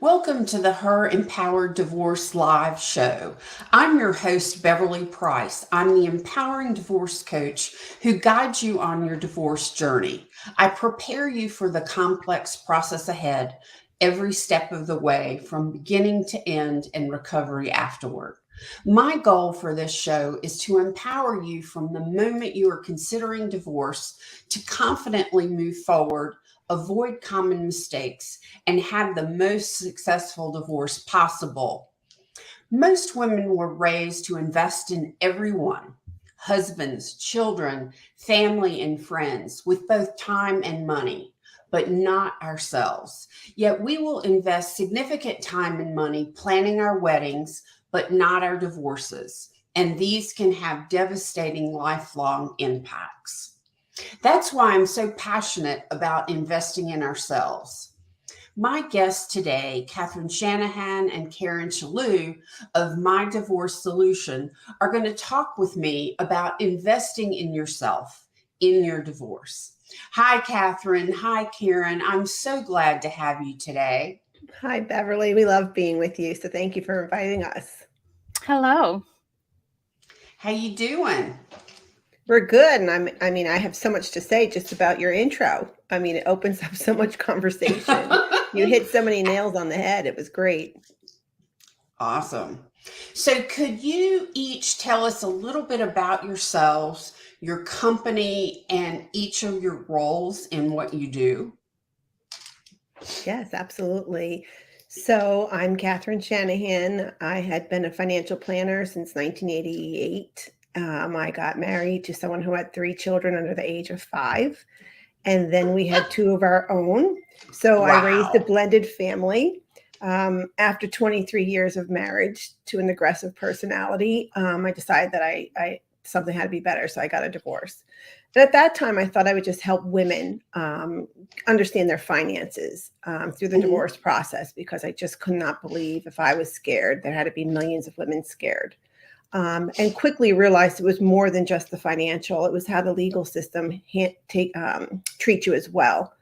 Welcome to the Her Empowered Divorce Live show. I'm your host, Beverly Price. I'm the empowering divorce coach who guides you on your divorce journey. I prepare you for the complex process ahead every step of the way, from beginning to end and recovery afterward. My goal for this show is to empower you from the moment you are considering divorce to confidently move forward, avoid common mistakes, and have the most successful divorce possible. Most women were raised to invest in everyone: husbands, children, family, and friends, with both time and money, but not ourselves. Yet we will invest significant time and money planning our weddings, but not our divorces. And these can have devastating lifelong impacts. That's why I'm so passionate about investing in ourselves. My guests today, Catherine Shanahan and Karen Chellew of My Divorce Solution, are going to talk with me about investing in yourself in your divorce. Hi, Catherine. Hi, Karen. I'm so glad to have you today. Hi, Beverly. We love being with you, so thank you for inviting us. Hello. How you doing? We're good, and I have so much to say just about your intro. It opens up so much conversation. You hit so many nails on the head. It was great. Awesome. So, could you each tell us a little bit about yourselves, your company, and each of your roles in what you do? Yes, absolutely. So I'm Catherine Shanahan. I had been a financial planner since 1988. I got married to someone who had 3 children under the age of 5. And then we had 2 of our own. So I raised a Wow. blended family. After 23 years of marriage to an aggressive personality, I decided that I something had to be better. So I got a divorce. But at that time, I thought I would just help women understand their finances through the Mhm. divorce process, because I just could not believe if I was scared, there had to be millions of women scared. And quickly realized it was more than just the financial. It was how the legal system treat you as well.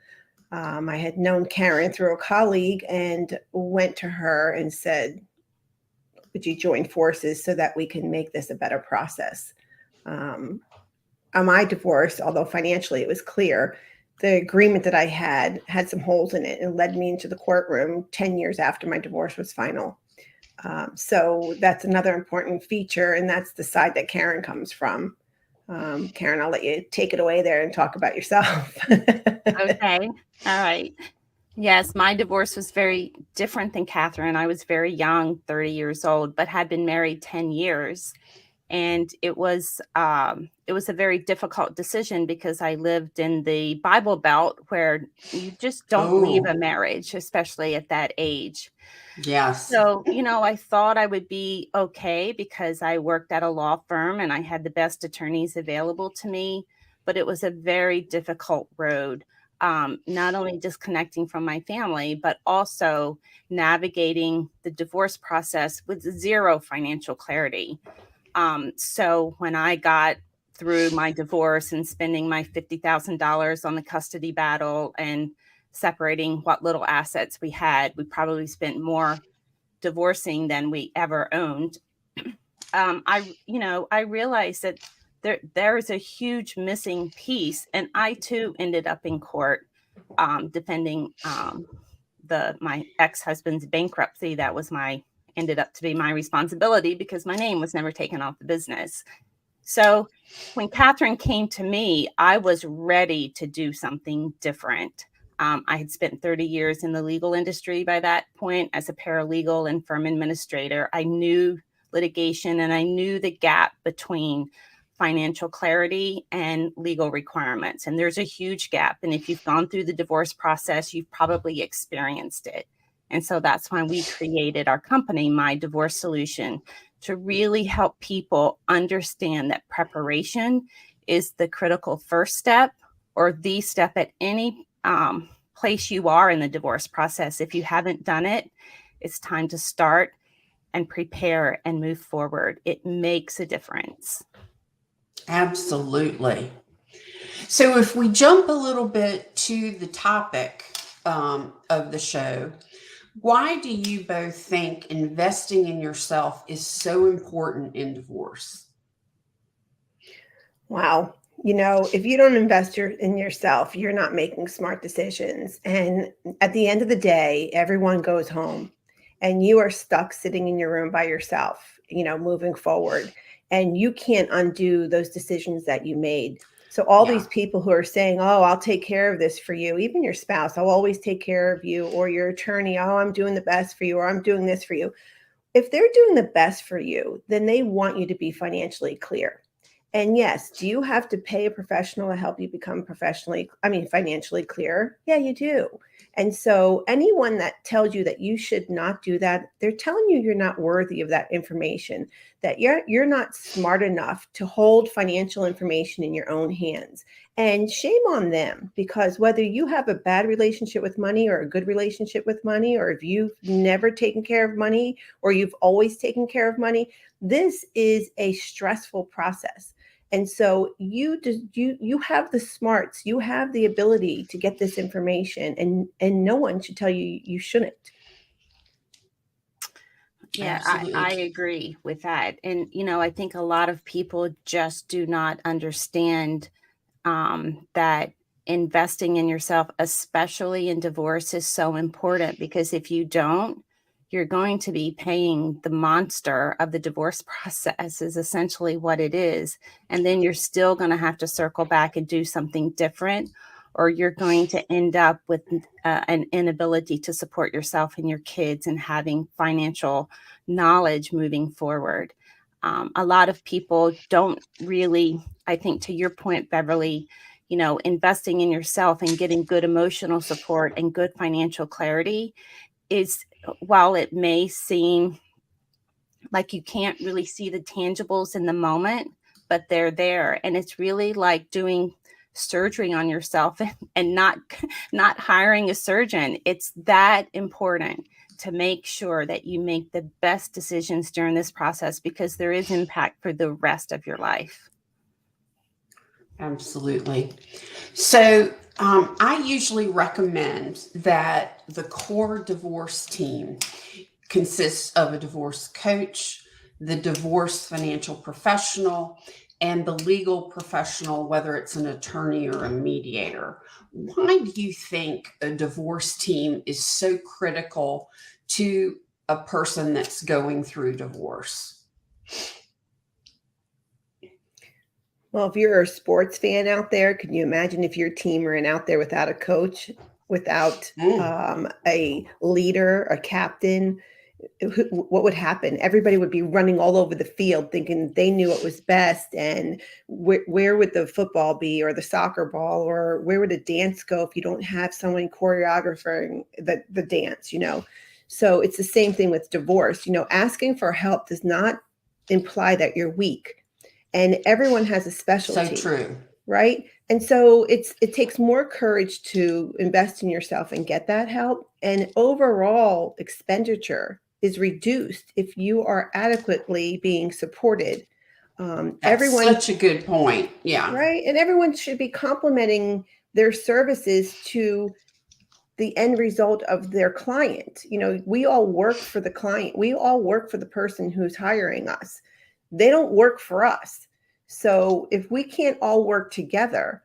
I had known Karen through a colleague and went to her and said, would you join forces so that we can make this a better process? On my divorce, although financially it was clear, the agreement that I had some holes in it and led me into the courtroom 10 years after my divorce was final. So that's another important feature, and that's the side that Karen comes from. Karen, I'll let you take it away there and talk about yourself. Okay. All right. Yes, my divorce was very different than Catherine. I was very young, 30 years old, but had been married 10 years. And it was a very difficult decision because I lived in the Bible Belt, where you just don't leave a Oh, marriage, especially at that age. yes. So, I thought I would be okay because I worked at a law firm and I had the best attorneys available to me, but it was a very difficult road. Not only disconnecting from my family, but also navigating the divorce process with zero financial clarity. So when I got through my divorce and spending my $50,000 on the custody battle and separating what little assets we had, we probably spent more divorcing than we ever owned. I realized that there is a huge missing piece, and I too ended up in court defending my ex-husband's bankruptcy. That was ended up to be my responsibility because my name was never taken off the business. So when Catherine came to me, I was ready to do something different. I had spent 30 years in the legal industry by that point as a paralegal and firm administrator. I knew litigation and I knew the gap between financial clarity and legal requirements. And there's a huge gap. And if you've gone through the divorce process, you've probably experienced it. And so that's why we created our company, My Divorce Solution, to really help people understand that preparation is the critical first step, or the step at any place you are in the divorce process. If you haven't done it, it's time to start and prepare and move forward. It makes a difference. Absolutely. So, if we jump a little bit to the topic of the show, Why do you both think investing in yourself is so important in divorce? Wow. If you don't invest in yourself, you're not making smart decisions. And at the end of the day, everyone goes home and you are stuck sitting in your room by yourself, moving forward. And you can't undo those decisions that you made. So all Yeah. these people who are saying, oh, I'll take care of this for you, even your spouse, I'll always take care of you, or your attorney, oh, I'm doing the best for you, or I'm doing this for you. If they're doing the best for you, then they want you to be financially clear. And yes, do you have to pay a professional to help you become financially clear? Yeah, you do. And so anyone that tells you that you should not do that, they're telling you you're not worthy of that information, that you're not smart enough to hold financial information in your own hands. And shame on them, because whether you have a bad relationship with money or a good relationship with money, or if you've never taken care of money or you've always taken care of money, this is a stressful process. And so you have the smarts, you have the ability to get this information, and no one should tell you you shouldn't. Yeah, Absolutely. I agree with that. And, I think a lot of people just do not understand that investing in yourself, especially in divorce, is so important, because if you don't, you're going to be paying the monster of the divorce process, is essentially what it is. And then you're still going to have to circle back and do something different, or you're going to end up with an inability to support yourself and your kids and having financial knowledge moving forward. A lot of people don't really, I think, to your point, Beverly, investing in yourself and getting good emotional support and good financial clarity is, while it may seem like you can't really see the tangibles in the moment, but they're there. And it's really like doing surgery on yourself and not hiring a surgeon. It's that important to make sure that you make the best decisions during this process, because there is impact for the rest of your life. Absolutely. So, I usually recommend that the core divorce team consists of a divorce coach, the divorce financial professional, and the legal professional, whether it's an attorney or a mediator. Why do you think a divorce team is so critical to a person that's going through divorce? Well, if you're a sports fan out there, can you imagine if your team ran out there without a coach, without a leader, a captain? What would happen? Everybody would be running all over the field thinking they knew what was best. And where would the football be, or the soccer ball, or where would a dance go if you don't have someone choreographing the dance, So it's the same thing with divorce. Asking for help does not imply that you're weak. And everyone has a specialty. So true. Right? And so it takes more courage to invest in yourself and get that help. And overall expenditure is reduced if you are adequately being supported. That's Everyone, such a good point. Yeah. right? And everyone should be complimenting their services to the end result of their client. We all work for the client. We all work for the person who's hiring us. They don't work for us. So if we can't all work together,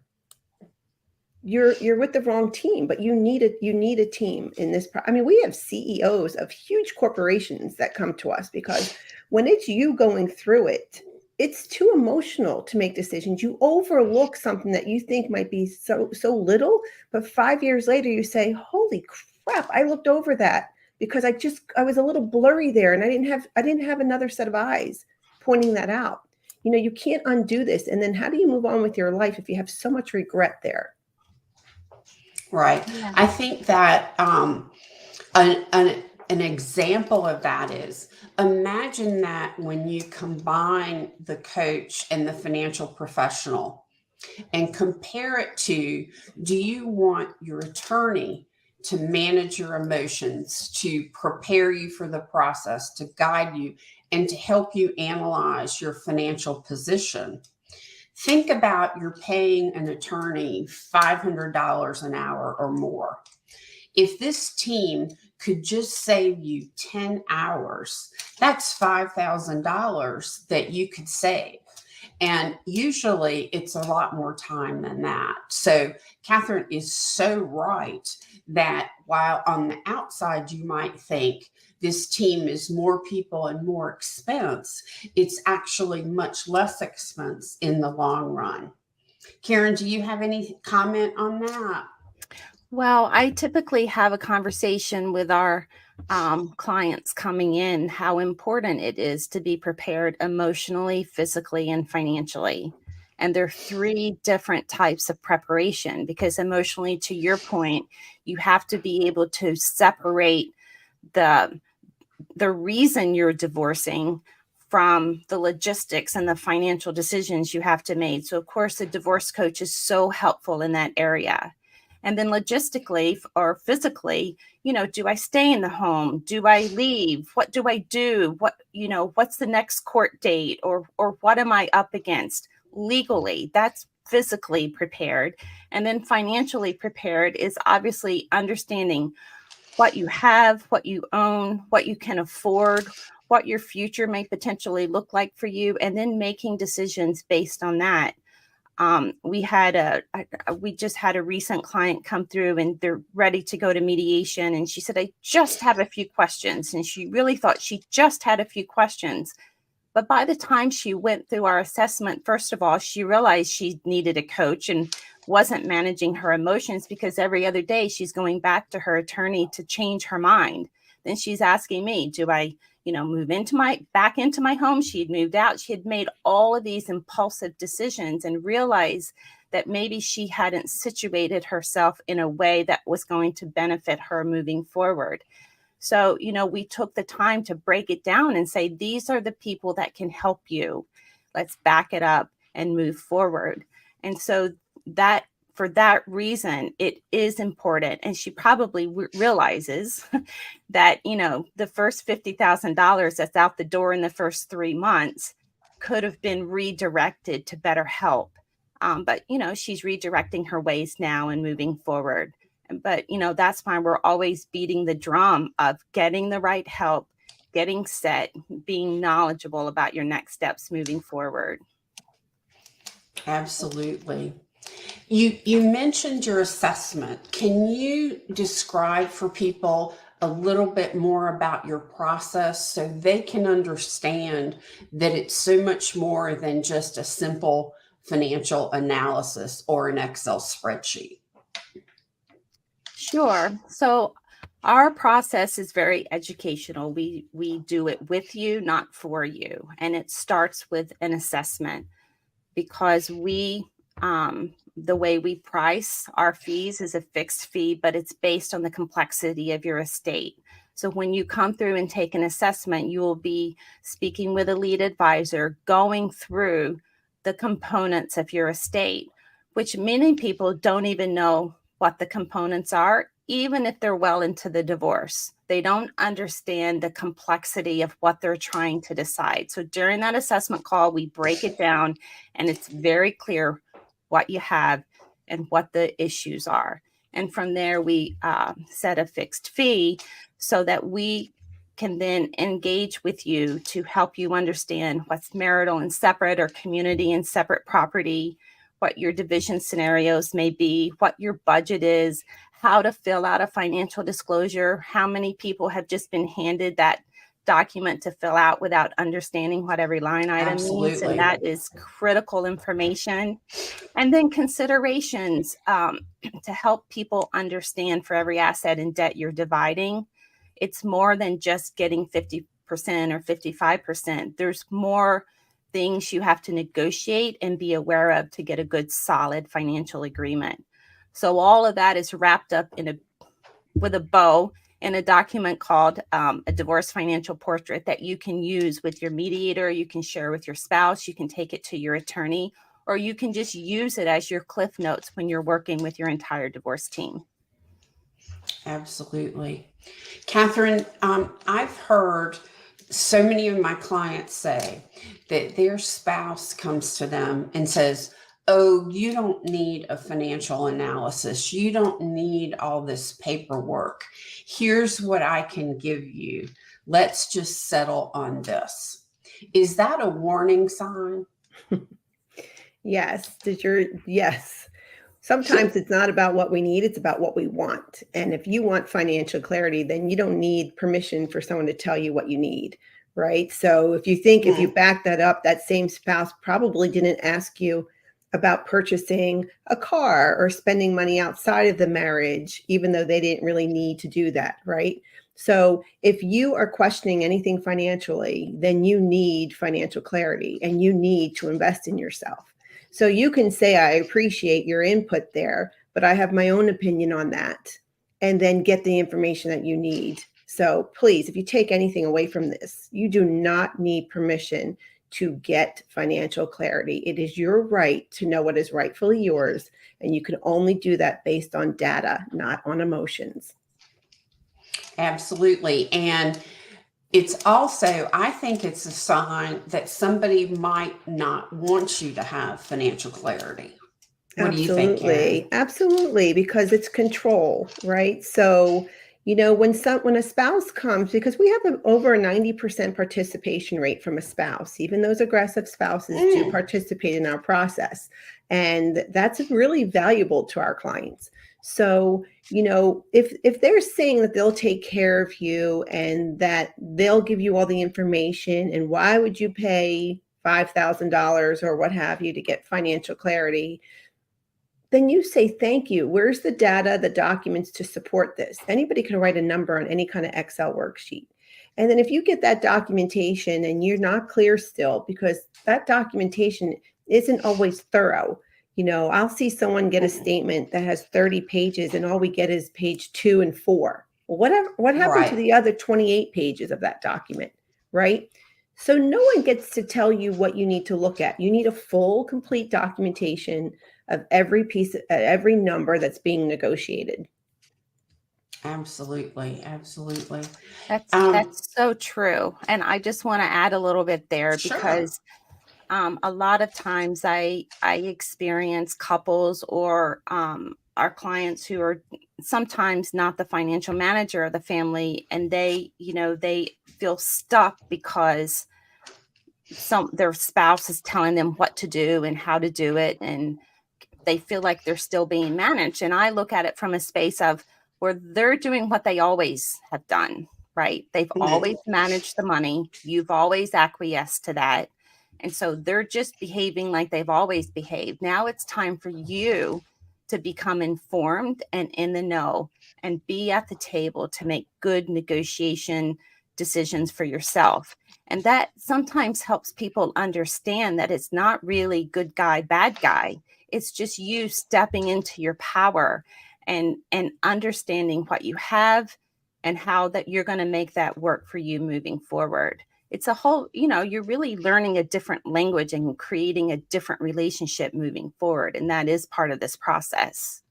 you're with the wrong team. But you need a team in this. We have CEOs of huge corporations that come to us, because when it's you going through it, it's too emotional to make decisions. You overlook something that you think might be so little, but 5 years later you say, "Holy crap! I looked over that because I was a little blurry there, and I didn't have another set of eyes pointing that out." You can't undo this. And then how do you move on with your life if you have so much regret there? Right. Yeah. I think that an example of that is, imagine that when you combine the coach and the financial professional and compare it to, do you want your attorney to manage your emotions, to prepare you for the process, to guide you, and to help you analyze your financial position? Think about you're paying an attorney $500 an hour or more. If this team could just save you 10 hours, that's $5,000 that you could save. And usually it's a lot more time than that. So Catherine is so right that while on the outside you might think this team is more people and more expense, it's actually much less expense in the long run. Karen, do you have any comment on that? Well, I typically have a conversation with our clients coming in, how important it is to be prepared emotionally, physically, and financially. And there are three different types of preparation, because emotionally, to your point, you have to be able to separate the reason you're divorcing from the logistics and the financial decisions you have to make. So of course, a divorce coach is so helpful in that area. And then logistically or physically, do I stay in the home? Do I leave? What do I do? What's the next court date, or what am I up against legally? That's physically prepared. And then financially prepared is obviously understanding what you have, what you own, what you can afford, what your future may potentially look like for you, and then making decisions based on that. We just had a recent client come through, and they're ready to go to mediation. And she said, I just have a few questions. And she really thought she just had a few questions. But by the time she went through our assessment, first of all, she realized she needed a coach and wasn't managing her emotions, because every other day she's going back to her attorney to change her mind. Then she's asking me, do I, move back into my home? She had moved out. She had made all of these impulsive decisions and realized that maybe she hadn't situated herself in a way that was going to benefit her moving forward. So, we took the time to break it down and say, these are the people that can help you. Let's back it up and move forward. And so that, for that reason, it is important. And she probably realizes that, the first $50,000 that's out the door in the first 3 months could have been redirected to better help. But, she's redirecting her ways now and moving forward. But, that's why we're always beating the drum of getting the right help, getting set, being knowledgeable about your next steps moving forward. Absolutely. You mentioned your assessment. Can you describe for people a little bit more about your process so they can understand that it's so much more than just a simple financial analysis or an Excel spreadsheet? Sure. So our process is very educational. We do it with you, not for you. And it starts with an assessment, because the way we price our fees is a fixed fee, but it's based on the complexity of your estate. So when you come through and take an assessment, you will be speaking with a lead advisor, going through the components of your estate, which many people don't even know what the components are, even if they're well into the divorce. They don't understand the complexity of what they're trying to decide. So during that assessment call, we break it down, and it's very clear what you have and what the issues are. And from there, we set a fixed fee so that we can then engage with you to help you understand what's marital and separate, or community and separate property, what your division scenarios may be, what your budget is, how to fill out a financial disclosure. How many people have just been handed that document to fill out without understanding what every line item means? And that is critical information. And then considerations to help people understand, for every asset and debt you're dividing, it's more than just getting 50% or 55%. There's more things you have to negotiate and be aware of to get a good, solid financial agreement. So all of that is wrapped up with a bow in a document called a divorce financial portrait that you can use with your mediator. You can share with your spouse. You can take it to your attorney, or you can just use it as your cliff notes when you're working with your entire divorce team. Absolutely. Catherine, I've heard so many of my clients say that their spouse comes to them and says, oh, you don't need a financial analysis. You don't need all this paperwork. Here's what I can give you. Let's just settle on this. Is that a warning sign? Yes. Yes. Sometimes it's not about what we need, it's about what we want. And if you want financial clarity, then you don't need permission for someone to tell you what you need, right? So if you think if you back that up, that same spouse probably didn't ask you about purchasing a car or spending money outside of the marriage, even though they didn't really need to do that, right? So if you are questioning anything financially, then you need financial clarity and you need to invest in yourself. So you can say, I appreciate your input there, but I have my own opinion on that, and then get the information that you need. So please, if you take anything away from this, you do not need permission to get financial clarity. It is your right to know what is rightfully yours, and you can only do that based on data, not on emotions. Absolutely. And it's also, I think it's a sign that somebody might not want you to have financial clarity. What do you think, Karen? Absolutely, because it's control, right? So, when a spouse comes, because we have over a 90% participation rate from a spouse, even those aggressive spouses do participate in our process. And that's really valuable to our clients. So, if they're saying that they'll take care of you and that they'll give you all the information, and why would you pay $5,000 or what have you to get financial clarity? Then you say, thank you. Where's the data, the documents to support this? Anybody can write a number on any kind of Excel worksheet. And then if you get that documentation and you're not clear still, because that documentation isn't always thorough. I'll see someone get a statement that has 30 pages and all we get is page 2 and 4. Well, what happened to the other 28 pages of that document, right? So no one gets to tell you what you need to look at. You need a full, complete documentation of every piece, every number that's being negotiated. Absolutely. Absolutely. That's so true. And I just want to add a little bit there because a lot of times I experience couples or our clients who are sometimes not the financial manager of the family, and they feel stuck because their spouse is telling them what to do and how to do it, and they feel like they're still being managed. And I look at it from a space of where they're doing what they always have done, right? They've always managed the money. You've always acquiesced to that. And so they're just behaving like they've always behaved. Now it's time for you to become informed and in the know and be at the table to make good negotiation decisions for yourself. And that sometimes helps people understand that it's not really good guy, bad guy. It's just you stepping into your power and understanding what you have and how that you're going to make that work for you moving forward. It's a whole, you're really learning a different language and creating a different relationship moving forward. And that is part of this process.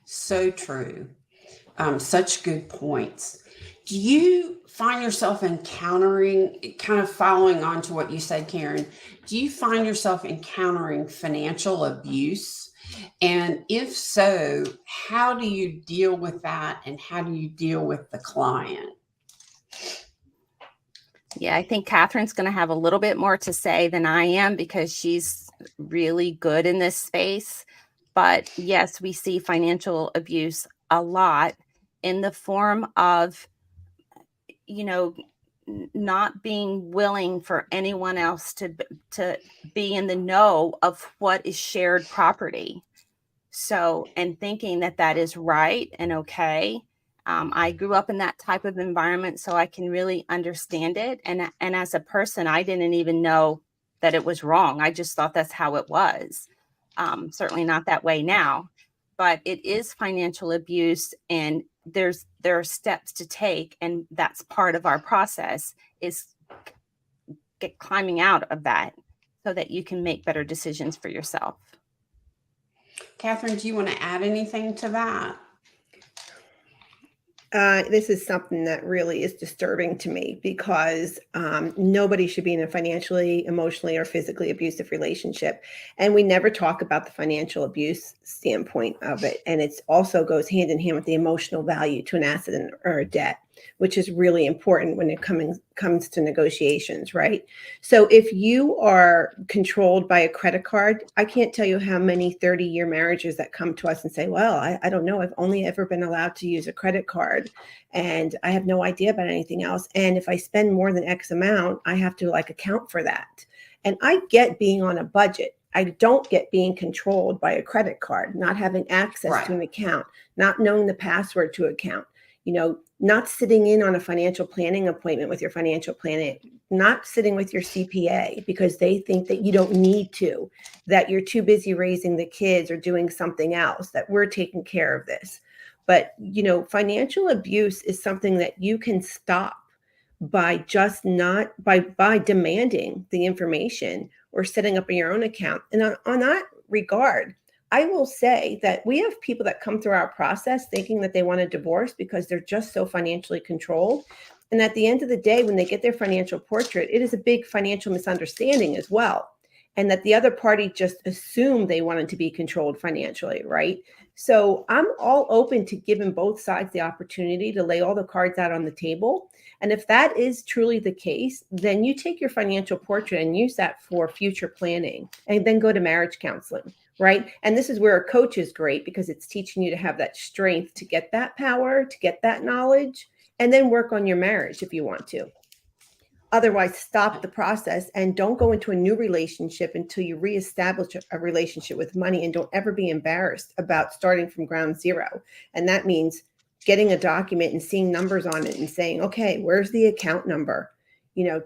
So true. Such good points. Do you find yourself encountering, kind of following on to what you said, Karen, do you find yourself encountering financial abuse? And if so, how do you deal with that? And how do you deal with the client? Yeah, I think Catherine's going to have a little bit more to say than I am because she's really good in this space. But yes, we see financial abuse a lot in the form of, not being willing for anyone else to be in the know of what is shared property. So, and thinking that that is right and okay. I grew up in that type of environment, so I can really understand it. And as a person, I didn't even know that it was wrong. I just thought that's how it was. Certainly not that way now, but it is financial abuse, and there are steps to take, and that's part of our process is climbing out of that so that you can make better decisions for yourself. Catherine, do you want to add anything to that? This is something that really is disturbing to me because nobody should be in a financially, emotionally, or physically abusive relationship. And we never talk about the financial abuse standpoint of it. And it also goes hand in hand with the emotional value to an asset or a debt, which is really important when it comes to negotiations, right? So if you are controlled by a credit card, I can't tell you how many 30-year marriages that come to us and say, well, I don't know, I've only ever been allowed to use a credit card and I have no idea about anything else. And if I spend more than X amount, I have to account for that. And I get being on a budget. I don't get being controlled by a credit card, not having access to an account, not knowing the password to account, not sitting in on a financial planning appointment with your financial planner, not sitting with your CPA because they think that you don't need to, that you're too busy raising the kids or doing something else, that we're taking care of this. But, financial abuse is something that you can stop by just not by demanding the information or setting up in your own account. And on that regard, I will say that we have people that come through our process thinking that they want a divorce because they're just so financially controlled. And at the end of the day, when they get their financial portrait, it is a big financial misunderstanding as well. And that the other party just assumed they wanted to be controlled financially, right? So I'm all open to giving both sides the opportunity to lay all the cards out on the table. And if that is truly the case, then you take your financial portrait and use that for future planning and then go to marriage counseling, right? And this is where a coach is great because it's teaching you to have that strength to get that power, to get that knowledge, and then work on your marriage if you want to. Otherwise, stop the process and don't go into a new relationship until you reestablish a relationship with money, and don't ever be embarrassed about starting from ground zero. And that means getting a document and seeing numbers on it and saying, okay, where's the account number?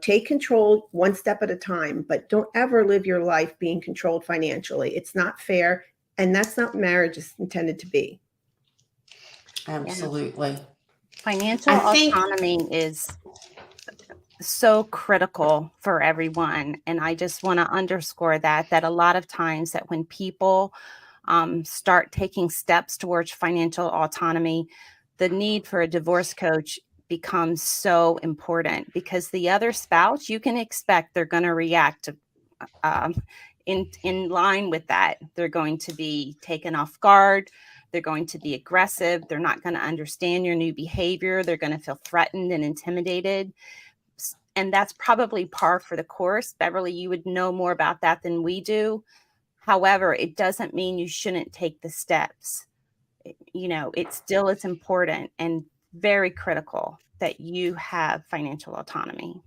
Take control one step at a time, but don't ever live your life being controlled financially. It's not fair. And that's not what marriage is intended to be. Absolutely. Financial autonomy is so critical for everyone. And I just want to underscore that a lot of times that when people start taking steps towards financial autonomy, the need for a divorce coach becomes so important, because the other spouse, you can expect they're going to react in line with that. They're going to be taken off guard. They're going to be aggressive. They're not going to understand your new behavior. They're going to feel threatened and intimidated. And that's probably par for the course. Beverly, you would know more about that than we do. However, it doesn't mean you shouldn't take the steps. It still is important and very critical that you have financial autonomy.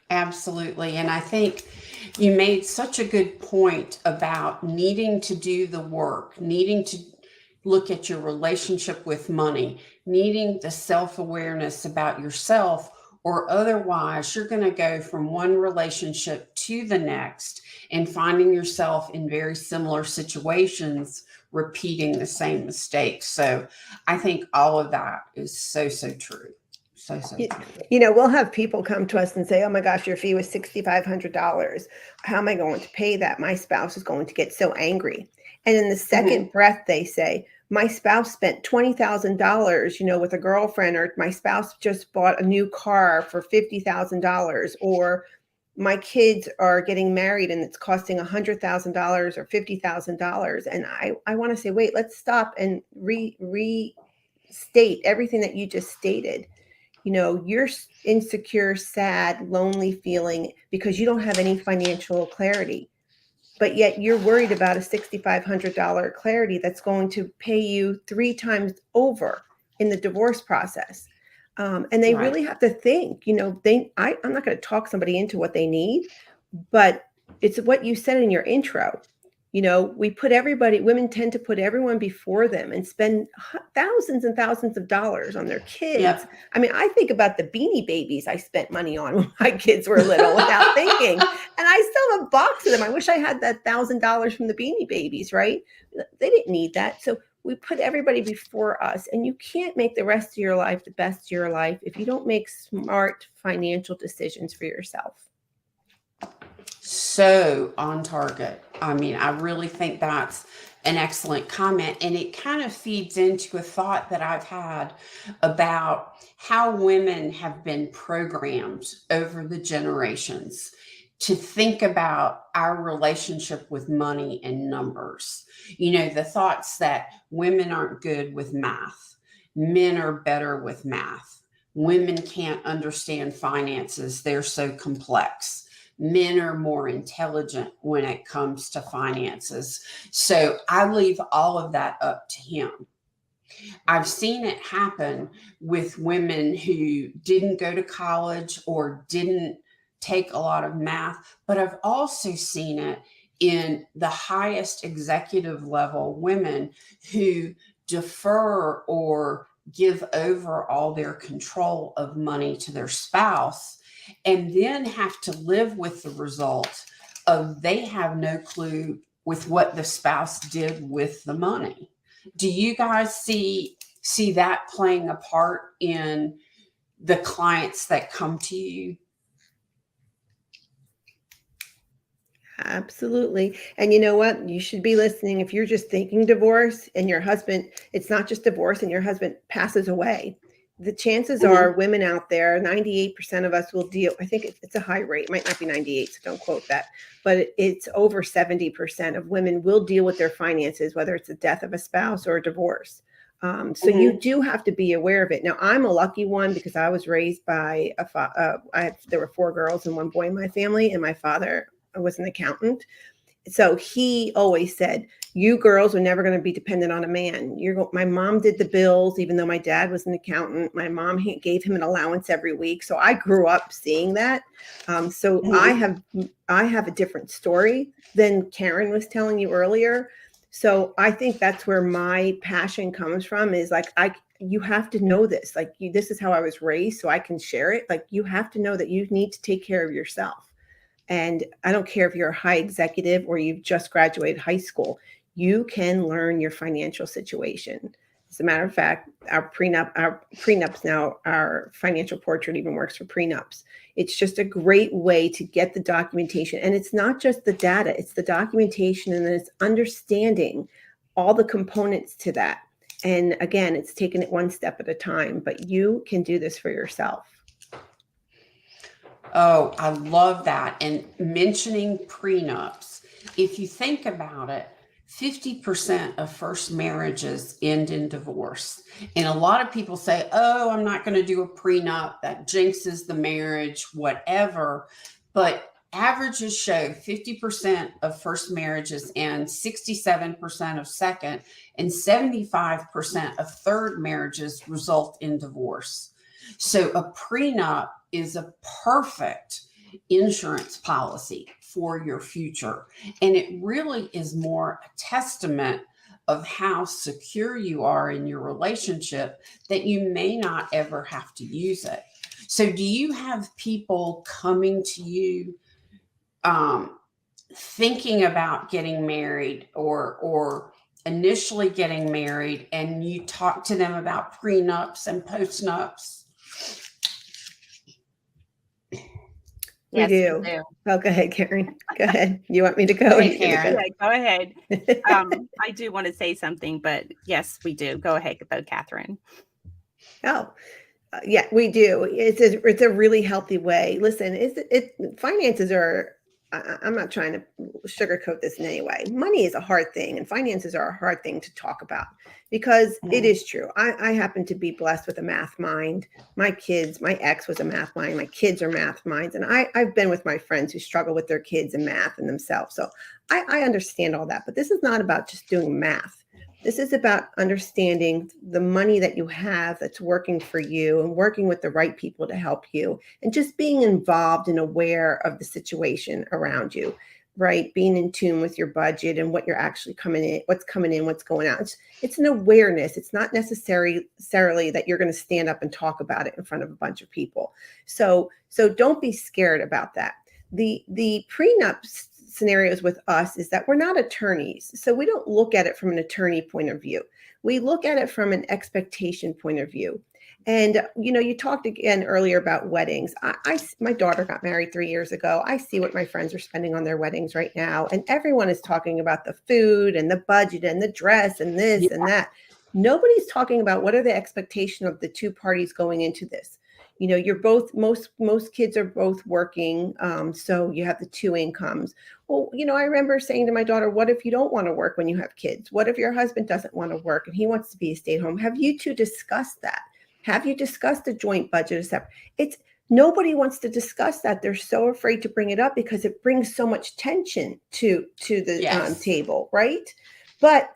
Absolutely. And I think you made such a good point about needing to do the work, needing to look at your relationship with money, needing the self-awareness about yourself, or otherwise you're going to go from one relationship to the next and finding yourself in very similar situations, repeating the same mistakes. So I think all of that is so true. So true. We'll have people come to us and say, oh my gosh, your fee was $6,500. How am I going to pay that? My spouse is going to get so angry. And in the second breath, they say, my spouse spent $20,000, with a girlfriend, or my spouse just bought a new car for $50,000, or my kids are getting married and it's costing $100,000 or $50,000. And I want to say, wait, let's stop and restate everything that you just stated. You're insecure, sad, lonely feeling because you don't have any financial clarity. But yet you're worried about a $6,500 clarity that's going to pay you 3 times over in the divorce process. And they really have to think, I'm not going to talk somebody into what they need, but it's what you said in your intro. We put women tend to put everyone before them and spend thousands and thousands of dollars on their kids. Yep. I mean, I think about the Beanie Babies I spent money on when my kids were little without thinking. And I still have a box of them. I wish I had that $1,000 from the Beanie Babies, right? They didn't need that. So we put everybody before us, and you can't make the rest of your life the best of your life if you don't make smart financial decisions for yourself. So on target. I mean, I really think that's an excellent comment, and it kind of feeds into a thought that I've had about how women have been programmed over the generations to think about our relationship with money and numbers. You know, the thoughts that women aren't good with math, men are better with math, women can't understand finances, they're so complex. Men are more intelligent when it comes to finances. So I leave all of that up to him. I've seen it happen with women who didn't go to college or didn't take a lot of math, but I've also seen it in the highest executive level women who defer or give over all their control of money to their spouse, and then have to live with the result of they have no clue with what the spouse did with the money. Do you guys see that playing a part in the clients that come to you? Absolutely. And you know what? You should be listening. If you're just thinking divorce and your husband, it's not just divorce and your husband passes away. The chances are women out there, 98% of us will deal. I think it's a high rate. It might not be 98, so don't quote that. But it's over 70% of women will deal with their finances, whether it's the death of a spouse or a divorce. So you do have to be aware of it. Now, I'm a lucky one because I was raised by there were 4 girls and 1 boy in my family, and my father was an accountant. So he always said, you girls are never going to be dependent on a man. My mom did the bills, even though my dad was an accountant. My mom gave him an allowance every week. So I grew up seeing that. I have a different story than Karen was telling you earlier. So I think that's where my passion comes from, is like, you have to know this. Like, this is how I was raised, so I can share it. Like, you have to know that you need to take care of yourself. And I don't care if you're a high executive or you've just graduated high school, you can learn your financial situation. As a matter of fact, our prenups now, our financial portrait even works for prenups. It's just a great way to get the documentation. And it's not just the data, it's the documentation, and it's understanding all the components to that. And again, it's taking it one step at a time, but you can do this for yourself. Oh, I love that. And mentioning prenups, if you think about it, 50% of first marriages end in divorce. And a lot of people say, oh, I'm not going to do a prenup, that jinxes the marriage, whatever. But averages show 50% of first marriages end, 67% of second, and 75% of third marriages result in divorce. So a prenup is a perfect insurance policy for your future. And it really is more a testament of how secure you are in your relationship that you may not ever have to use it. So do you have people coming to you thinking about getting married or initially getting married, and you talk to them about prenups and postnups? We do. Oh, go ahead, Karen. Go ahead. You want me to go? Hey, Karen. Go ahead. I do want to say something, but yes, we do. Go ahead, though, Catherine. Oh, yeah, we do. It's a really healthy way. Listen, finances are. I'm not trying to sugarcoat this in any way. Money is a hard thing, and finances are a hard thing to talk about, because it is true. I happen to be blessed with a math mind. My ex was a math mind. My kids are math minds. And I've been with my friends who struggle with their kids and math and themselves. So I understand all that. But this is not about just doing math. This is about understanding the money that you have that's working for you, and working with the right people to help you, and just being involved and aware of the situation around you, right? Being in tune with your budget and what you're actually what's coming in, what's going out. It's an awareness. It's not necessarily that you're going to stand up and talk about it in front of a bunch of people. So don't be scared about that. The prenups scenarios with us is that we're not attorneys. So we don't look at it from an attorney point of view. We look at it from an expectation point of view. And, you talked again earlier about weddings. My daughter got married 3 years ago. I see what my friends are spending on their weddings right now. And everyone is talking about the food and the budget and the dress and this and that. Nobody's talking about what are the expectations of the two parties going into this. You're both, most kids are both working. So you have the two incomes. Well, I remember saying to my daughter, what if you don't want to work when you have kids? What if your husband doesn't want to work and he wants to be a stay-at-home? Have you two discussed that? Have you discussed a joint budget? Nobody wants to discuss that. They're so afraid to bring it up because it brings so much tension to the table, right? But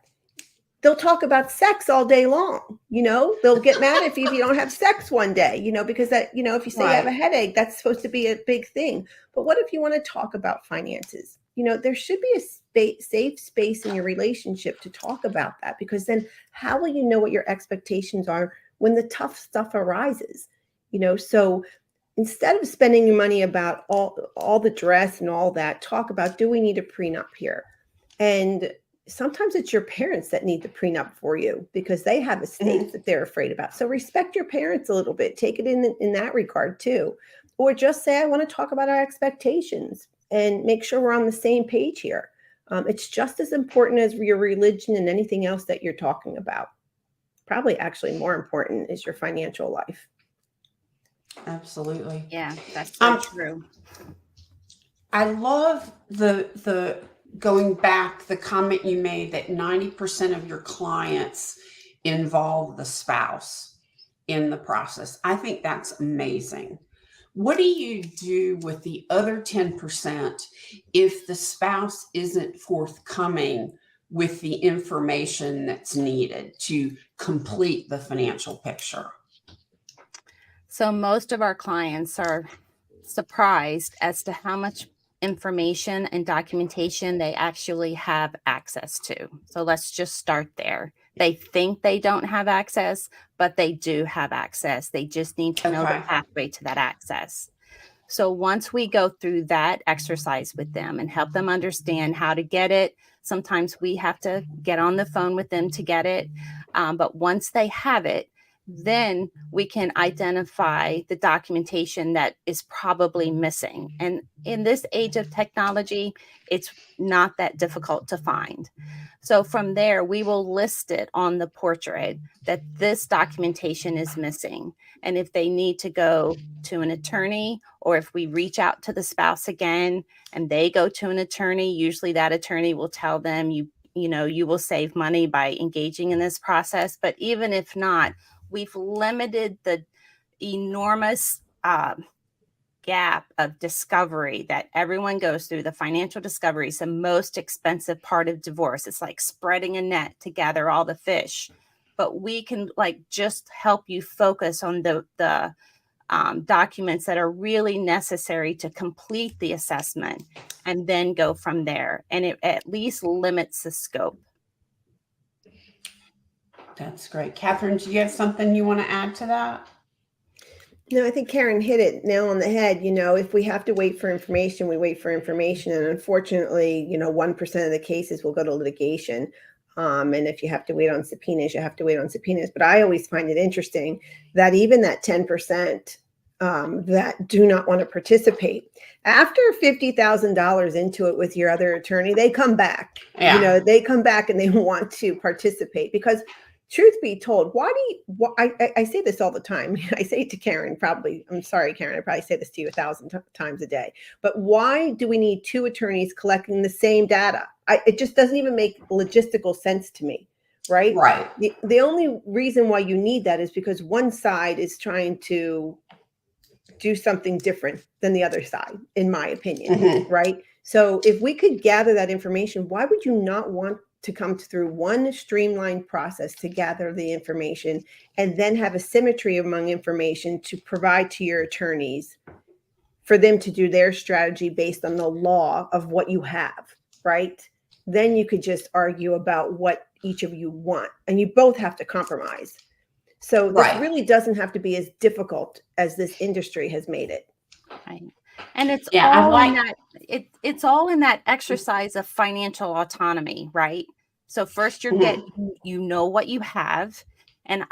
they'll talk about sex all day long. They'll get mad if you don't have sex one day, because that, if you say you have a headache, that's supposed to be a big thing. But what if you want to talk about finances? There should be a safe space in your relationship to talk about that, because then how will you know what your expectations are when the tough stuff arises? So instead of spending your money about all the dress and all that, talk about, do we need a prenup here? And sometimes it's your parents that need the prenup for you because they have estates that they're afraid about. So respect your parents a little bit. Take it in that regard too. Or just say, I want to talk about our expectations and make sure we're on the same page here. It's just as important as your religion and anything else that you're talking about. Probably actually more important is your financial life. Absolutely. Yeah, that's so true. I love the going back, the comment you made that 90% of your clients involve the spouse in the process. I think that's amazing. What do you do with the other 10% if the spouse isn't forthcoming with the information that's needed to complete the financial picture? So most of our clients are surprised as to how much information and documentation they actually have access to. So let's just start there. They think they don't have access, but they do have access. They just need to know the pathway to that access. So once we go through that exercise with them and help them understand how to get it, sometimes we have to get on the phone with them to get it. But once they have it, then we can identify the documentation that is probably missing. And in this age of technology, it's not that difficult to find. So from there, we will list it on the portrait that this documentation is missing. And if they need to go to an attorney, or if we reach out to the spouse again and they go to an attorney, usually that attorney will tell them, you will save money by engaging in this process. But even if not, we've limited the enormous gap of discovery that everyone goes through. The financial discovery is the most expensive part of divorce. It's like spreading a net to gather all the fish. But we can just help you focus on the documents that are really necessary to complete the assessment and then go from there. And it at least limits the scope. That's great. Catherine, do you have something you want to add to that? No, I think Karen hit it nail on the head. If we have to wait for information, we wait for information. And unfortunately, 1% of the cases will go to litigation. And if you have to wait on subpoenas, you have to wait on subpoenas. But I always find it interesting that even that 10% that do not want to participate, after $50,000 into it with your other attorney, they come back. Yeah. They come back and they want to participate because, truth be told, I say this all the time. I say it to Karen, probably. I'm sorry, Karen. I probably say this to you 1,000 times a day. But why do we need two attorneys collecting the same data? It just doesn't even make logistical sense to me, right? Right. The only reason why you need that is because one side is trying to do something different than the other side, in my opinion, right? So if we could gather that information, why would you not want to come through one streamlined process to gather the information and then have a symmetry among information to provide to your attorneys for them to do their strategy based on the law of what you have, right? Then you could just argue about what each of you want, and you both have to compromise. So this really doesn't have to be as difficult as this industry has made it. Right. And it's all in that it's all in that exercise of financial autonomy, right? So first you know what you have, And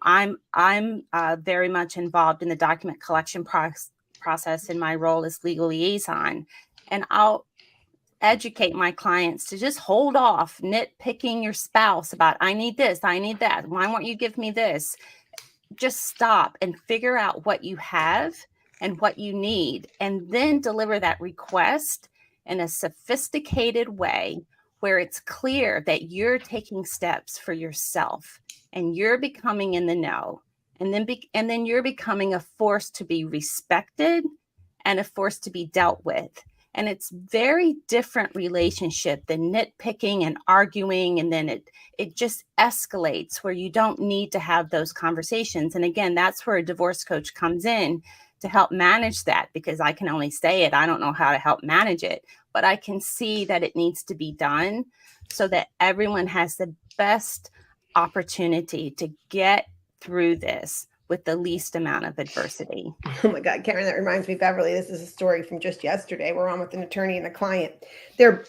I'm very much involved in the document collection process in my role as legal liaison, and I'll educate my clients to just hold off nitpicking your spouse about, I need this, I need that, why won't you give me this? Just stop and figure out what you have and what you need, and then deliver that request in a sophisticated way where it's clear that you're taking steps for yourself and you're becoming in the know, and then you're becoming a force to be respected and a force to be dealt with. And it's very different relationship than nitpicking and arguing, and then it just escalates where you don't need to have those conversations. And again, that's where a divorce coach comes in to help manage that, because I can only say it. I don't know how to help manage it, but I can see that it needs to be done so that everyone has the best opportunity to get through this with the least amount of adversity. Oh my God, Karen, that reminds me, Beverly, this is a story from just yesterday. We're on with an attorney and a client. They're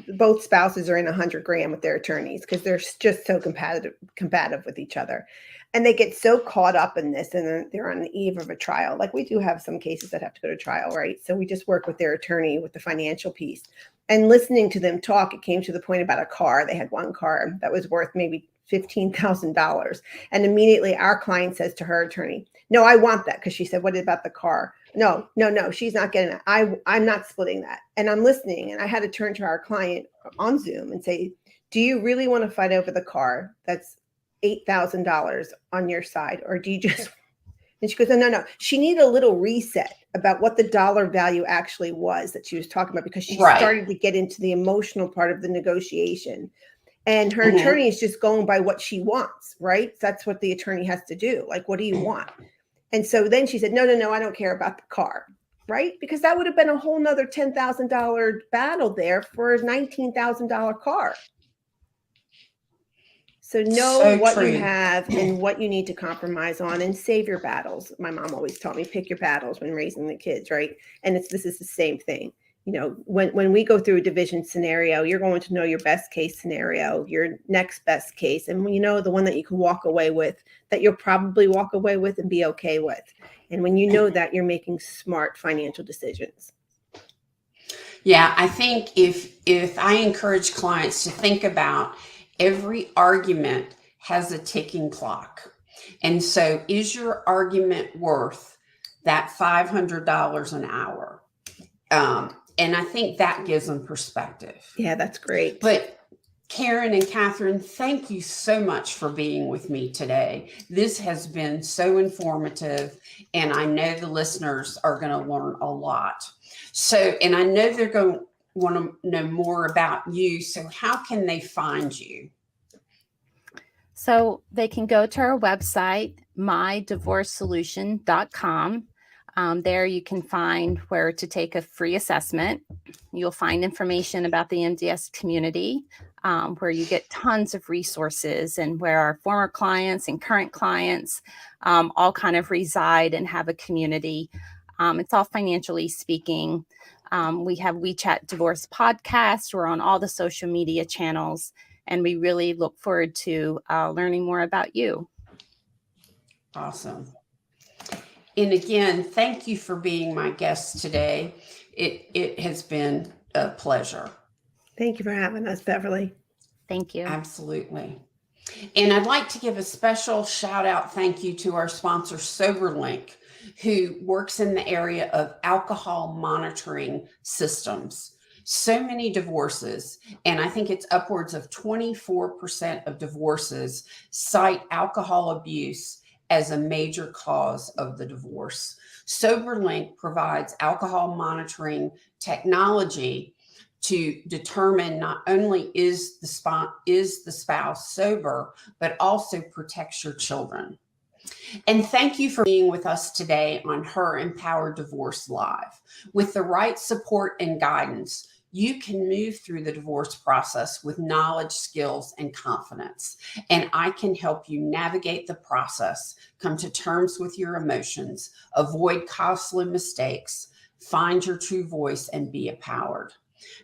both spouses are in 100 grand with their attorneys because they're just so combative with each other. And they get so caught up in this, and then they're on the eve of a trial. Like, we do have some cases that have to go to trial, right? So we just work with their attorney with the financial piece. And listening to them talk, it came to the point about a car. They had one car that was worth maybe $15,000. And immediately our client says to her attorney, no, I want that. Because she said, what about the car? No, she's not getting that. I'm not splitting that. And I'm listening. And I had to turn to our client on Zoom and say, do you really want to fight over the car that's $8,000 on your side? Or do you just, and she goes, no. She needed a little reset about what the dollar value actually was that she was talking about, because she started to get into the emotional part of the negotiation. And her attorney is just going by what she wants, right? That's what the attorney has to do. Like, what do you want? And so then she said, no, I don't care about the car, right? Because that would have been a whole nother $10,000 battle there for a $19,000 car. So know what you have and what you need to compromise on, and save your battles. My mom always taught me, pick your battles when raising the kids, right? And this is the same thing. You know, when we go through a division scenario, you're going to know your best case scenario, your next best case, and when you know the one that you can walk away with, that you'll probably walk away with and be okay with. And when you know that, you're making smart financial decisions. Yeah, I think if I encourage clients to think about, every argument has a ticking clock. And so is your argument worth that $500 an hour? And I think that gives them perspective. Yeah, that's great. But Karen and Catherine, thank you so much for being with me today. This has been so informative, and I know the listeners are going to learn a lot. So, and I know they're going to want to know more about you. So how can they find you? So they can go to our website, mydivorcesolution.com. There you can find where to take a free assessment. You'll find information about the MDS community, where you get tons of resources, and where our former clients and current clients all kind of reside and have a community. It's all financially speaking. We have WeChat Divorce Podcast. We're on all the social media channels, and we really look forward to learning more about you. Awesome. And again, thank you for being my guest today. It has been a pleasure. Thank you for having us, Beverly. Thank you. Absolutely. And I'd like to give a special shout out thank you to our sponsor, SoberLink, who works in the area of alcohol monitoring systems. So many divorces, and I think it's upwards of 24% of divorces cite alcohol abuse as a major cause of the divorce. SoberLink provides alcohol monitoring technology to determine not only is the spouse sober, but also protects your children. And thank you for being with us today on Her Empowered Divorce Live. With the right support and guidance, you can move through the divorce process with knowledge, skills, and confidence. And I can help you navigate the process, come to terms with your emotions, avoid costly mistakes, find your true voice, and be empowered.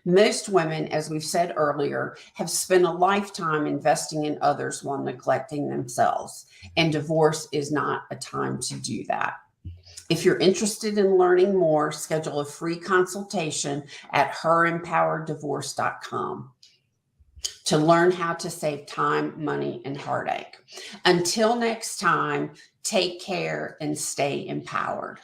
Most women, as we've said earlier, have spent a lifetime investing in others while neglecting themselves, and divorce is not a time to do that. If you're interested in learning more, schedule a free consultation at herempowereddivorce.com to learn how to save time, money, and heartache. Until next time, take care and stay empowered.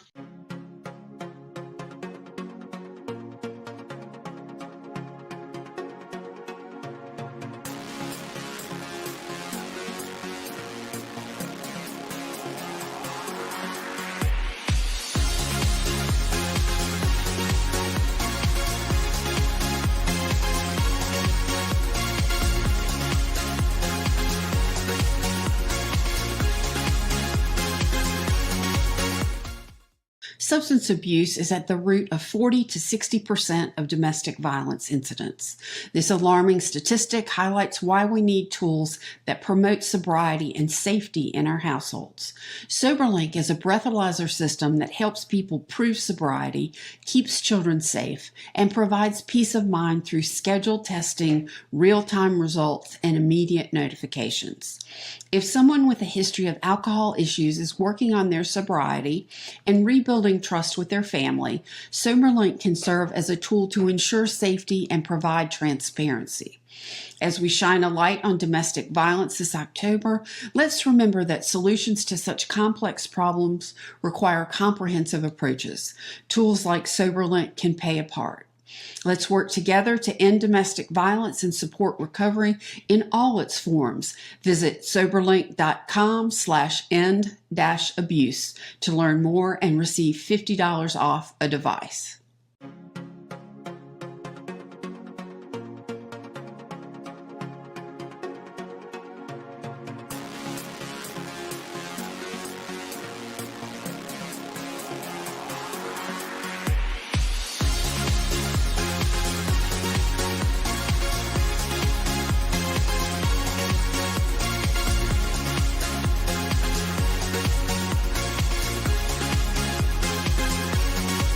Substance abuse is at the root of 40 to 60% of domestic violence incidents. This alarming statistic highlights why we need tools that promote sobriety and safety in our households. SoberLink is a breathalyzer system that helps people prove sobriety, keeps children safe, and provides peace of mind through scheduled testing, real-time results, and immediate notifications. If someone with a history of alcohol issues is working on their sobriety and rebuilding trust with their family, SoberLink can serve as a tool to ensure safety and provide transparency. As we shine a light on domestic violence this October, let's remember that solutions to such complex problems require comprehensive approaches. Tools like SoberLink can play a part. Let's work together to end domestic violence and support recovery in all its forms. Visit soberlink.com/end-abuse to learn more and receive $50 off a device.